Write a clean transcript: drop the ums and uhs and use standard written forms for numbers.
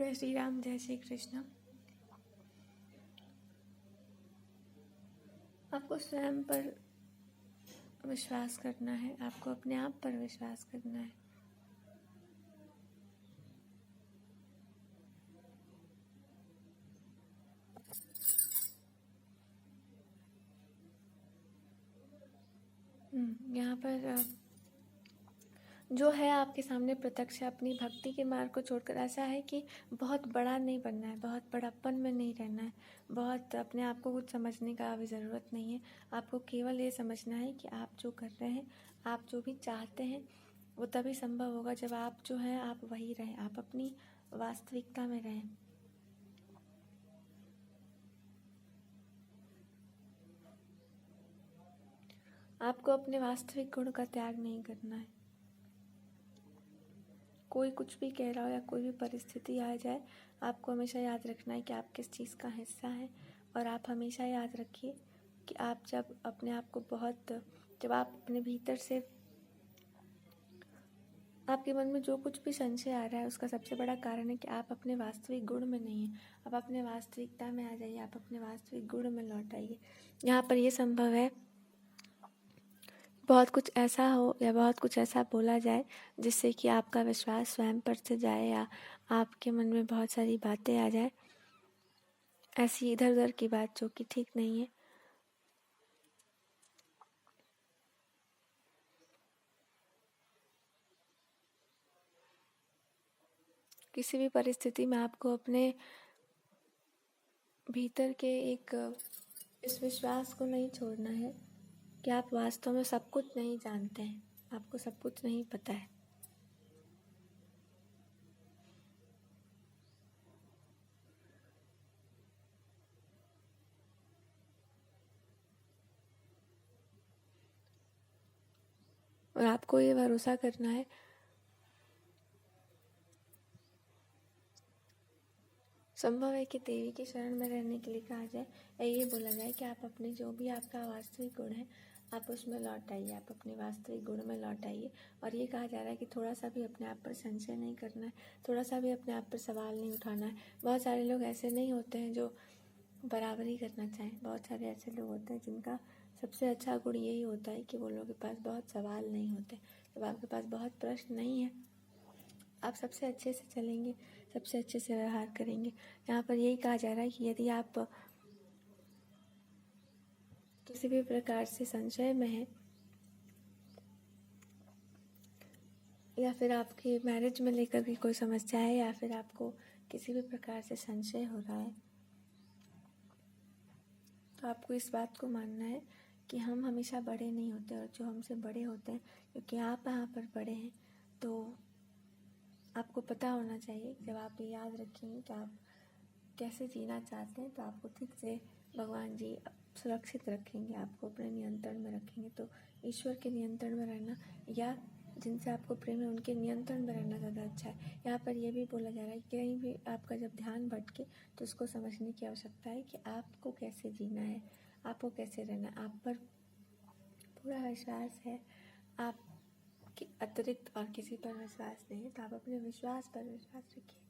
जय श्री राम, जय श्री कृष्ण। आपको स्वयं पर विश्वास करना है, आपको अपने आप पर विश्वास करना है। यहाँ पर जो है आपके सामने प्रत्यक्ष है, अपनी भक्ति के मार्ग को छोड़कर ऐसा है कि बहुत बड़ा नहीं बनना है, बहुत बड़प्पन में नहीं रहना है, बहुत अपने आप को कुछ समझने का भी ज़रूरत नहीं है। आपको केवल ये समझना है कि आप जो कर रहे हैं, आप जो भी चाहते हैं, वो तभी संभव होगा जब आप जो हैं आप वही रहें, आप अपनी वास्तविकता में रहें। आपको अपने वास्तविक गुण का त्याग नहीं करना है। कोई कुछ भी कह रहा हो या कोई भी परिस्थिति आ जाए, आपको हमेशा याद रखना है कि आप किस चीज़ का हिस्सा हैं। और आप हमेशा याद रखिए कि आप जब अपने आप को जब आप अपने भीतर से आपके मन में जो कुछ भी संशय आ रहा है, उसका सबसे बड़ा कारण है कि आप अपने वास्तविक गुण में नहीं हैं। आप अपने वास्तविकता में आ जाइए, आप अपने वास्तविक गुण में लौट आइए। यहाँ पर ये संभव है बहुत कुछ ऐसा हो या बहुत कुछ ऐसा बोला जाए जिससे कि आपका विश्वास स्वयं पर से जाए या आपके मन में बहुत सारी बातें आ जाए, ऐसी इधर उधर की बात जो कि ठीक नहीं है। किसी भी परिस्थिति में आपको अपने भीतर के इस विश्वास को नहीं छोड़ना है कि आप वास्तव में सब कुछ नहीं जानते हैं, आपको सब कुछ नहीं पता है। और आपको ये भरोसा करना है संभव है कि देवी की शरण में रहने के लिए कहा जाए या ये बोला जाए कि आप अपने जो भी आपका वास्तविक गुण है आप उसमें लौट आइए, आप अपने वास्तविक गुण में लौट आइए। और ये कहा जा रहा है कि थोड़ा सा भी अपने आप पर संशय नहीं करना है, थोड़ा सा भी अपने आप पर सवाल नहीं उठाना है। बहुत सारे लोग ऐसे नहीं होते हैं जो बराबरी करना चाहें, बहुत सारे ऐसे लोग होते हैं जिनका सबसे अच्छा गुण यही होता है कि वो लोगों के पास बहुत सवाल नहीं होते। जब आपके पास बहुत प्रश्न नहीं है, आप सबसे अच्छे से चलेंगे, सबसे अच्छे से व्यवहार करेंगे। यहाँ पर यही कहा जा रहा है कि यदि आप किसी भी प्रकार से संशय में हैं या फिर आपकी मैरिज में लेकर भी कोई समस्या है या फिर आपको किसी भी प्रकार से संशय हो रहा है, तो आपको इस बात को मानना है कि हम हमेशा बड़े नहीं होते और जो हमसे बड़े होते हैं, क्योंकि आप यहाँ पर बड़े हैं, तो आपको पता होना चाहिए। जब आप ये याद रखेंगे कि आप कैसे जीना चाहते हैं, तो आपको ठीक से भगवान जी सुरक्षित रखेंगे, आपको अपने नियंत्रण में रखेंगे। तो ईश्वर के नियंत्रण में रहना या जिनसे आपको प्रेम है उनके नियंत्रण में रहना ज़्यादा अच्छा है। यहाँ पर यह भी बोला जा रहा है कि कहीं भी आपका जब ध्यान भटके तो उसको समझने की आवश्यकता है कि आपको कैसे जीना है, आपको कैसे रहना है। आप पर पूरा विश्वास है, आप के अतिरिक्त और किसी पर विश्वास नहीं है, तो आप अपने विश्वास पर विश्वास रखिए।